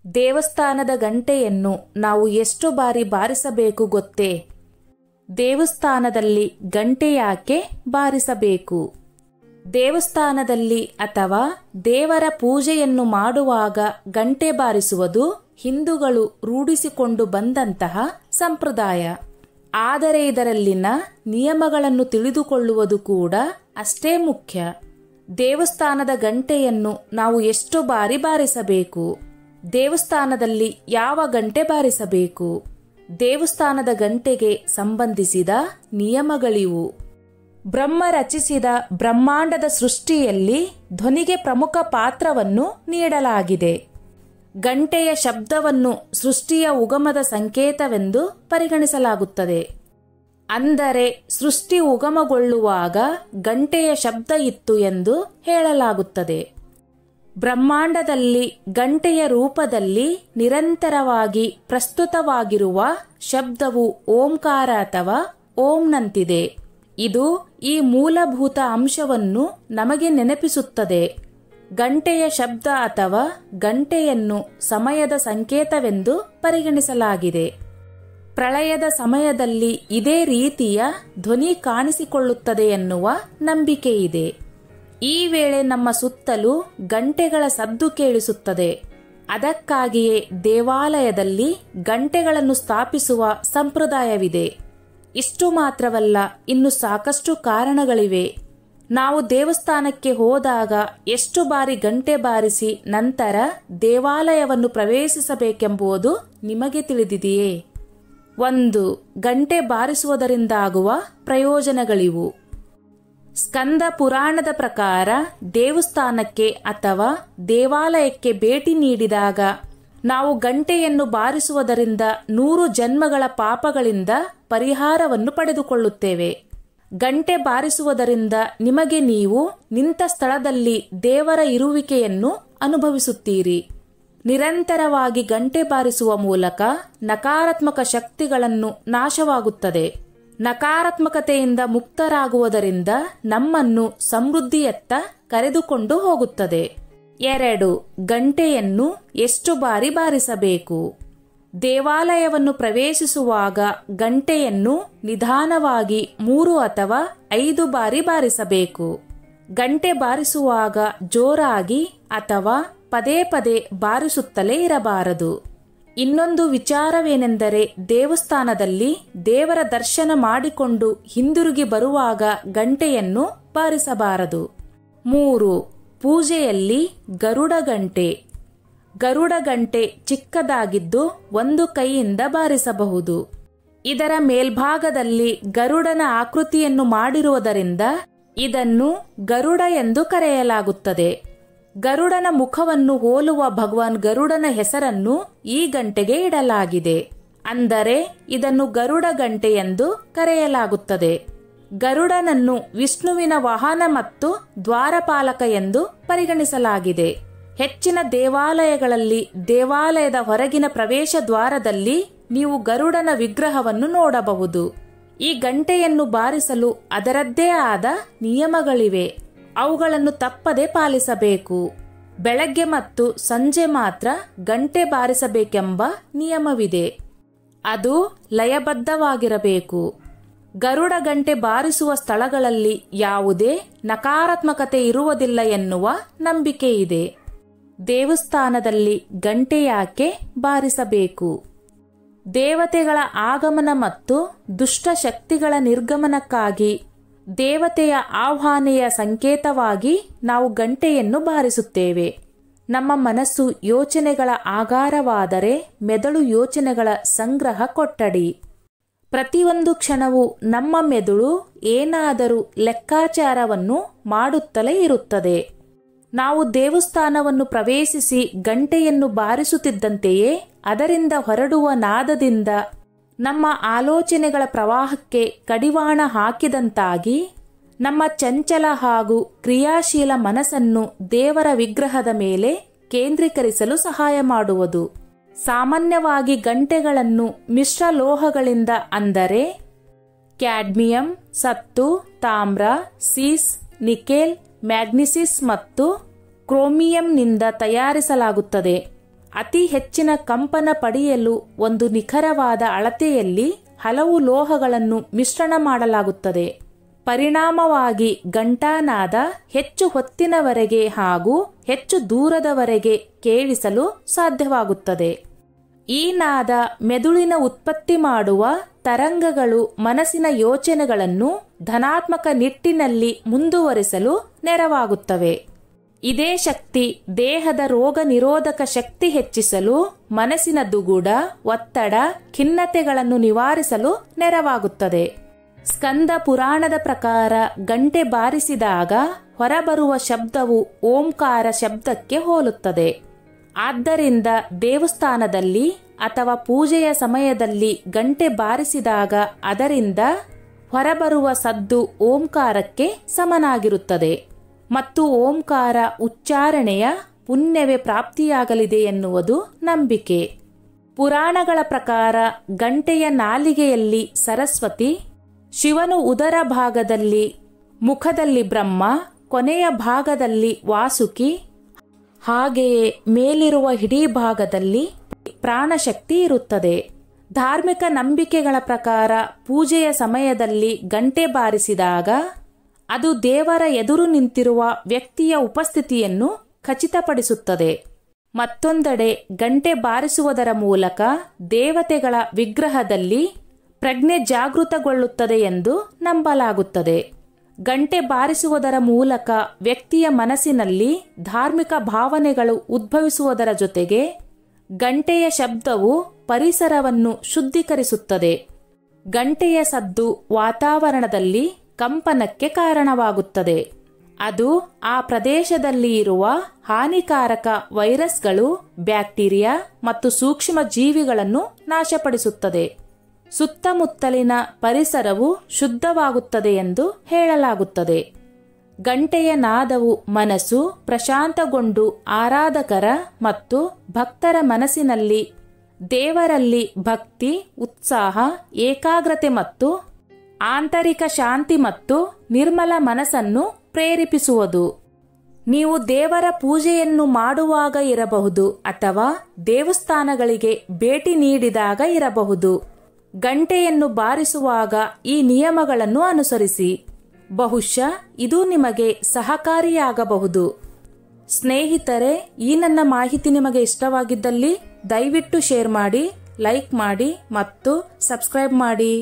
ದೇವಸ್ಥಾನದ ಗಂಟೆಯನ್ನು ನಾವು ಎಷ್ಟು ಬಾರಿ ಬಾರಿಸಬೇಕು ಗೊತ್ತೇ? ದೇವಸ್ಥಾನದಲ್ಲಿ ಗಂಟೆ ಯಾಕೆ ಬಾರಿಸಬೇಕು? ದೇವಸ್ಥಾನದಲ್ಲಿ ಅಥವಾ ದೇವರ ಪೂಜೆಯನ್ನು ಮಾಡುವಾಗ ಗಂಟೆ ಬಾರಿಸುವುದು ಹಿಂದೂಗಳು ರೂಢಿಸಿಕೊಂಡು ಬಂದಂತಹ ಸಂಪ್ರದಾಯ. ಆದರೆ ಇದರಲ್ಲಿನ ನಿಯಮಗಳನ್ನು ತಿಳಿದುಕೊಳ್ಳುವುದು ಕೂಡ ಅಷ್ಟೇ ಮುಖ್ಯ. ದೇವಸ್ಥಾನದ ಗಂಟೆಯನ್ನು ನಾವು ಎಷ್ಟು ಬಾರಿ ಬಾರಿಸಬೇಕು? ದೇವಸ್ಥಾನದಲ್ಲಿ ಯಾವ ಗಂಟೆ ಬಾರಿಸಬೇಕು? ದೇವಸ್ಥಾನದ ಗಂಟೆಗೆ ಸಂಬಂಧಿಸಿದ ನಿಯಮಗಳಿವು. ಬ್ರಹ್ಮ ರಚಿಸಿದ ಬ್ರಹ್ಮಾಂಡದ ಸೃಷ್ಟಿಯಲ್ಲಿ ಧ್ವನಿಗೆ ಪ್ರಮುಖ ಪಾತ್ರವನ್ನು ನೀಡಲಾಗಿದೆ. ಗಂಟೆಯ ಶಬ್ದವನ್ನು ಸೃಷ್ಟಿಯ ಉಗಮದ ಸಂಕೇತವೆಂದು ಪರಿಗಣಿಸಲಾಗುತ್ತದೆ. ಅಂದರೆ ಸೃಷ್ಟಿ ಉಗಮಗೊಳ್ಳುವಾಗ ಗಂಟೆಯ ಶಬ್ದ ಇತ್ತು ಎಂದು ಹೇಳಲಾಗುತ್ತದೆ. ಬ್ರಹ್ಮಾಂಡದಲ್ಲಿ ಗಂಟೆಯ ರೂಪದಲ್ಲಿ ನಿರಂತರವಾಗಿ ಪ್ರಸ್ತುತವಾಗಿರುವ ಶಬ್ದವು ಓಂಕಾರ ಅಥವಾ ಓಂನಂತಿದೆ. ಇದು ಈ ಮೂಲಭೂತ ಅಂಶವನ್ನು ನಮಗೆ ನೆನಪಿಸುತ್ತದೆ. ಗಂಟೆಯ ಶಬ್ದ ಅಥವಾ ಗಂಟೆಯನ್ನು ಸಮಯದ ಸಂಕೇತವೆಂದು ಪರಿಗಣಿಸಲಾಗಿದೆ. ಪ್ರಳಯದ ಸಮಯದಲ್ಲಿ ಇದೇ ರೀತಿಯ ಧ್ವನಿ ಕಾಣಿಸಿಕೊಳ್ಳುತ್ತದೆ ಎನ್ನುವ ನಂಬಿಕೆಯಿದೆ. ಈ ವೇಳೆ ನಮ್ಮ ಸುತ್ತಲೂ ಗಂಟೆಗಳ ಸದ್ದು ಕೇಳಿಸುತ್ತದೆ. ಅದಕ್ಕಾಗಿಯೇ ದೇವಾಲಯದಲ್ಲಿ ಗಂಟೆಗಳನ್ನು ಸ್ಥಾಪಿಸುವ ಸಂಪ್ರದಾಯವಿದೆ. ಇಷ್ಟು ಮಾತ್ರವಲ್ಲ, ಇನ್ನು ಸಾಕಷ್ಟು ಕಾರಣಗಳಿವೆ. ನಾವು ದೇವಸ್ಥಾನಕ್ಕೆ ಹೋದಾಗ ಎಷ್ಟು ಬಾರಿ ಗಂಟೆ ಬಾರಿಸಿ ನಂತರ ದೇವಾಲಯವನ್ನು ಪ್ರವೇಶಿಸಬೇಕೆಂಬುದು ನಿಮಗೆ ತಿಳಿದಿದೆಯೇ? 1. ಗಂಟೆ ಬಾರಿಸುವುದರಿಂದಾಗುವ ಪ್ರಯೋಜನಗಳಿವು. ಸ್ಕಂದ ಪುರಾಣದ ಪ್ರಕಾರ ದೇವಸ್ಥಾನಕ್ಕೆ ಅಥವಾ ದೇವಾಲಯಕ್ಕೆ ಭೇಟಿ ನೀಡಿದಾಗ ನಾವು ಗಂಟೆಯನ್ನು ಬಾರಿಸುವುದರಿಂದ 100 ಜನ್ಮಗಳ ಪಾಪಗಳಿಂದ ಪರಿಹಾರವನ್ನು ಪಡೆದುಕೊಳ್ಳುತ್ತೇವೆ. ಗಂಟೆ ಬಾರಿಸುವುದರಿಂದ ನಿಮಗೆ ನೀವು ನಿಂತ ಸ್ಥಳದಲ್ಲಿ ದೇವರ ಇರುವಿಕೆಯನ್ನು ಅನುಭವಿಸುತ್ತೀರಿ. ನಿರಂತರವಾಗಿ ಗಂಟೆ ಬಾರಿಸುವ ಮೂಲಕ ನಕಾರಾತ್ಮಕ ಶಕ್ತಿಗಳನ್ನು ನಾಶವಾಗುತ್ತದೆ. ನಕಾರಾತ್ಮಕತೆಯಿಂದ ಮುಕ್ತರಾಗುವುದರಿಂದ ನಮ್ಮನ್ನು ಸಮೃದ್ಧಿಯತ್ತ ಕರೆದುಕೊಂಡು ಹೋಗುತ್ತದೆ. 2. ಗಂಟೆಯನ್ನು ಎಷ್ಟು ಬಾರಿ ಬಾರಿಸಬೇಕು? ದೇವಾಲಯವನ್ನು ಪ್ರವೇಶಿಸುವಾಗ ಗಂಟೆಯನ್ನು ನಿಧಾನವಾಗಿ 3 ಅಥವಾ 5 ಬಾರಿ ಬಾರಿಸಬೇಕು. ಗಂಟೆ ಬಾರಿಸುವಾಗ ಜೋರಾಗಿ ಅಥವಾ ಪದೇ ಪದೇ ಬಾರಿಸುತ್ತಲೇ ಇರಬಾರದು. ಇನ್ನೊಂದು ವಿಚಾರವೇನೆಂದರೆ ದೇವಸ್ಥಾನದಲ್ಲಿ ದೇವರ ದರ್ಶನ ಮಾಡಿಕೊಂಡು ಹಿಂದಿರುಗಿ ಬರುವಾಗ ಗಂಟೆಯನ್ನು ಬಾರಿಸಬಾರದು. 3. ಪೂಜೆಯಲ್ಲಿ ಗರುಡ ಗಂಟೆ. ಗರುಡ ಗಂಟೆ ಚಿಕ್ಕದಾಗಿದ್ದು ಒಂದು ಕೈಯಿಂದ ಬಾರಿಸಬಹುದು. ಇದರ ಮೇಲ್ಭಾಗದಲ್ಲಿ ಗರುಡನ ಆಕೃತಿಯನ್ನು ಮಾಡಿರುವುದರಿಂದ ಇದನ್ನು ಗರುಡ ಎಂದು ಕರೆಯಲಾಗುತ್ತದೆ. ಗರುಡನ ಮುಖವನ್ನು ಹೋಲುವ ಭಗವಾನ್ ಗರುಡನ ಹೆಸರನ್ನು ಈ ಗಂಟೆಗೆ ಇಡಲಾಗಿದೆ. ಅಂದರೆ ಇದನ್ನು ಗರುಡ ಗಂಟೆ ಎಂದು ಕರೆಯಲಾಗುತ್ತದೆ. ಗರುಡನನ್ನು ವಿಷ್ಣುವಿನ ವಾಹನ ಮತ್ತು ದ್ವಾರಪಾಲಕ ಎಂದು ಪರಿಗಣಿಸಲಾಗಿದೆ. ಹೆಚ್ಚಿನ ದೇವಾಲಯಗಳಲ್ಲಿ ದೇವಾಲಯದ ಹೊರಗಿನ ಪ್ರವೇಶ ದ್ವಾರದಲ್ಲಿ ನೀವು ಗರುಡನ ವಿಗ್ರಹವನ್ನು ನೋಡಬಹುದು. ಈ ಗಂಟೆಯನ್ನು ಬಾರಿಸಲು ಅದರದ್ದೇ ಆದ ನಿಯಮಗಳಿವೆ. ಅವುಗಳನ್ನು ತಪ್ಪದೆ ಪಾಲಿಸಬೇಕು. ಬೆಳಗ್ಗೆ ಮತ್ತು ಸಂಜೆ ಮಾತ್ರ ಗಂಟೆ ಬಾರಿಸಬೇಕೆಂಬ ನಿಯಮವಿದೆ. ಅದು ಲಯಬದ್ಧವಾಗಿರಬೇಕು. ಗರುಡ ಗಂಟೆ ಬಾರಿಸುವ ಸ್ಥಳಗಳಲ್ಲಿ ಯಾವುದೇ ನಕಾರಾತ್ಮಕತೆ ಇರುವುದಿಲ್ಲ ಎನ್ನುವ ನಂಬಿಕೆಯಿದೆ. ದೇವಸ್ಥಾನದಲ್ಲಿ ಗಂಟೆ ಯಾಕೆ ಬಾರಿಸಬೇಕು? ದೇವತೆಗಳ ಆಗಮನ ಮತ್ತು ದುಷ್ಟ ಶಕ್ತಿಗಳ ನಿರ್ಗಮನಕ್ಕಾಗಿ ದೇವತೆಯ ಆಹ್ವಾನೆಯ ಸಂಕೇತವಾಗಿ ನಾವು ಗಂಟೆಯನ್ನು ಬಾರಿಸುತ್ತೇವೆ. ನಮ್ಮ ಮನಸ್ಸು ಯೋಚನೆಗಳ ಆಗಾರವಾದರೆ ಮೆದುಳು ಯೋಚನೆಗಳ ಸಂಗ್ರಹ ಕೊಠಡಿ. ಪ್ರತಿಯೊಂದು ಕ್ಷಣವೂ ನಮ್ಮ ಮೆದುಳು ಏನಾದರೂ ಲೆಕ್ಕಾಚಾರವನ್ನು ಮಾಡುತ್ತಲೇ ಇರುತ್ತದೆ. ನಾವು ದೇವಸ್ಥಾನವನ್ನು ಪ್ರವೇಶಿಸಿ ಗಂಟೆಯನ್ನು ಬಾರಿಸುತ್ತಿದ್ದಂತೆಯೇ ಅದರಿಂದ ಹೊರಡುವ ನಾದದಿಂದ ನಮ್ಮ ಆಲೋಚನೆಗಳ ಪ್ರವಾಹಕ್ಕೆ ಕಡಿವಾಣ ಹಾಕಿದಂತಾಗಿ ನಮ್ಮ ಚಂಚಲ ಹಾಗೂ ಕ್ರಿಯಾಶೀಲ ಮನಸ್ಸನ್ನು ದೇವರ ವಿಗ್ರಹದ ಮೇಲೆ ಕೇಂದ್ರೀಕರಿಸಲು ಸಹಾಯ ಮಾಡುವುದು. ಸಾಮಾನ್ಯವಾಗಿ ಗಂಟೆಗಳನ್ನು ಮಿಶ್ರ ಲೋಹಗಳಿಂದ ಅಂದರೆ ಕ್ಯಾಡ್ಮಿಯಂ, ಸತ್ತು, ತಾಮ್ರ, ಸೀಸ್, ನಿಕೆಲ್, ಮ್ಯಾಗ್ನಿಸಿಸ್ ಮತ್ತು ಕ್ರೋಮಿಯಂನಿಂದ ತಯಾರಿಸಲಾಗುತ್ತದೆ. ಅತಿ ಹೆಚ್ಚಿನ ಕಂಪನ ಪಡೆಯಲು ಒಂದು ನಿಖರವಾದ ಅಳತೆಯಲ್ಲಿ ಹಲವು ಲೋಹಗಳನ್ನು ಮಿಶ್ರಣ ಮಾಡಲಾಗುತ್ತದೆ. ಪರಿಣಾಮವಾಗಿ ಘಂಟಾನಾದ ಹೆಚ್ಚು ಹೊತ್ತಿನವರೆಗೆ ಹಾಗೂ ಹೆಚ್ಚು ದೂರದವರೆಗೆ ಕೇಳಿಸಲು ಸಾಧ್ಯವಾಗುತ್ತದೆ. ಈ ನಾದ ಮೆದುಳಿನ ಉತ್ಪತ್ತಿ ಮಾಡುವ ತರಂಗಗಳು ಮನಸ್ಸಿನ ಯೋಚನೆಗಳನ್ನು ಧನಾತ್ಮಕ ನಿಟ್ಟಿನಲ್ಲಿ ಮುಂದುವರಿಸಲು ನೆರವಾಗುತ್ತವೆ. ಇದೇ ಶಕ್ತಿ ದೇಹದ ರೋಗ ನಿರೋಧಕ ಶಕ್ತಿ ಹೆಚ್ಚಿಸಲು, ಮನಸ್ಸಿನ ದುಗುಡ, ಒತ್ತಡ, ಖಿನ್ನತೆಗಳನ್ನು ನಿವಾರಿಸಲು ನೆರವಾಗುತ್ತದೆ. ಸ್ಕಂದ ಪುರಾಣದ ಪ್ರಕಾರ ಗಂಟೆ ಬಾರಿಸಿದಾಗ ಹೊರಬರುವ ಶಬ್ದವು ಓಂಕಾರ ಶಬ್ದಕ್ಕೆ ಹೋಲುತ್ತದೆ. ಆದ್ದರಿಂದ ದೇವಸ್ಥಾನದಲ್ಲಿ ಅಥವಾ ಪೂಜೆಯ ಸಮಯದಲ್ಲಿ ಗಂಟೆ ಬಾರಿಸಿದಾಗ ಅದರಿಂದ ಹೊರಬರುವ ಸದ್ದು ಓಂಕಾರಕ್ಕೆ ಸಮನಾಗಿರುತ್ತದೆ ಮತ್ತು ಓಂಕಾರ ಉಚ್ಚಾರಣೆಯ ಪುಣ್ಯವೇ ಪ್ರಾಪ್ತಿಯಾಗಲಿದೆ ಎನ್ನುವುದು ನಂಬಿಕೆ. ಪುರಾಣಗಳ ಪ್ರಕಾರ ಗಂಟೆಯ ನಾಲಿಗೆಯಲ್ಲಿ ಸರಸ್ವತಿ, ಶಿವನು ಉದರ ಭಾಗದಲ್ಲಿ, ಮುಖದಲ್ಲಿ ಬ್ರಹ್ಮ, ಕೊನೆಯ ಭಾಗದಲ್ಲಿ ವಾಸುಕಿ, ಹಾಗೆಯೇ ಮೇಲಿರುವ ಇಡೀ ಭಾಗದಲ್ಲಿ ಪ್ರಾಣಶಕ್ತಿ ಇರುತ್ತದೆ. ಧಾರ್ಮಿಕ ನಂಬಿಕೆಗಳ ಪ್ರಕಾರ ಪೂಜೆಯ ಸಮಯದಲ್ಲಿ ಗಂಟೆ ಬಾರಿಸಿದಾಗ ಅದು ದೇವರ ಎದುರು ನಿಂತಿರುವ ವ್ಯಕ್ತಿಯ ಉಪಸ್ಥಿತಿಯನ್ನು ಖಚಿತಪಡಿಸುತ್ತದೆ. ಮತ್ತೊಂದೆಡೆ ಗಂಟೆ ಬಾರಿಸುವುದರ ಮೂಲಕ ದೇವತೆಗಳ ವಿಗ್ರಹದಲ್ಲಿ ಪ್ರಜ್ಞೆ ಜಾಗೃತಗೊಳ್ಳುತ್ತದೆ ಎಂದು ನಂಬಲಾಗುತ್ತದೆ. ಗಂಟೆ ಬಾರಿಸುವುದರ ಮೂಲಕ ವ್ಯಕ್ತಿಯ ಮನಸ್ಸಿನಲ್ಲಿ ಧಾರ್ಮಿಕ ಭಾವನೆಗಳು ಉದ್ಭವಿಸುವುದರ ಜೊತೆಗೆ ಗಂಟೆಯ ಶಬ್ದವು ಪರಿಸರವನ್ನು ಶುದ್ಧೀಕರಿಸುತ್ತದೆ. ಗಂಟೆಯ ಸದ್ದು ವಾತಾವರಣದಲ್ಲಿ ಕಂಪನಕ್ಕೆ ಕಾರಣವಾಗುತ್ತದೆ. ಅದು ಆ ಪ್ರದೇಶದಲ್ಲಿ ಇರುವ ಹಾನಿಕಾರಕ ವೈರಸ್ಗಳು, ಬ್ಯಾಕ್ಟೀರಿಯಾ ಮತ್ತು ಸೂಕ್ಷ್ಮ ಜೀವಿಗಳನ್ನು ನಾಶಪಡಿಸುತ್ತದೆ. ಸುತ್ತಮುತ್ತಲಿನ ಪರಿಸರವು ಶುದ್ಧವಾಗುತ್ತದೆ ಎಂದು ಹೇಳಲಾಗುತ್ತದೆ. ಗಂಟೆಯ ನಾದವು ಮನಸ್ಸು ಪ್ರಶಾಂತಗೊಂಡು ಆರಾಧಕರ ಮತ್ತು ಭಕ್ತರ ಮನಸ್ಸಿನಲ್ಲಿ ದೇವರಲ್ಲಿ ಭಕ್ತಿ, ಉತ್ಸಾಹ, ಏಕಾಗ್ರತೆ ಮತ್ತು ಆಂತರಿಕ ಶಾಂತಿ ಮತ್ತು ನಿರ್ಮಲ ಮನಸ್ಸನ್ನು ಪ್ರೇರೇಪಿಸುವುದು. ನೀವು ದೇವರ ಪೂಜೆಯನ್ನು ಮಾಡುವಾಗ ಇರಬಹುದು ಅಥವಾ ದೇವಸ್ಥಾನಗಳಿಗೆ ಭೇಟಿ ನೀಡಿದಾಗ ಇರಬಹುದು. ಗಂಟೆಯನ್ನು ಬಾರಿಸುವಾಗ ಈ ನಿಯಮಗಳನ್ನು ಅನುಸರಿಸಿ. ಬಹುಶಃ ಇದು ನಿಮಗೆ ಸಹಕಾರಿಯಾಗಬಹುದು. ಸ್ನೇಹಿತರೆ, ಈ ನನ್ನ ಮಾಹಿತಿ ನಿಮಗೆ ಇಷ್ಟವಾಗಿದ್ದಲ್ಲಿ ದಯವಿಟ್ಟು ಶೇರ್ ಮಾಡಿ, ಲೈಕ್ ಮಾಡಿ ಮತ್ತು ಸಬ್ಸ್ಕ್ರೈಬ್ ಮಾಡಿ.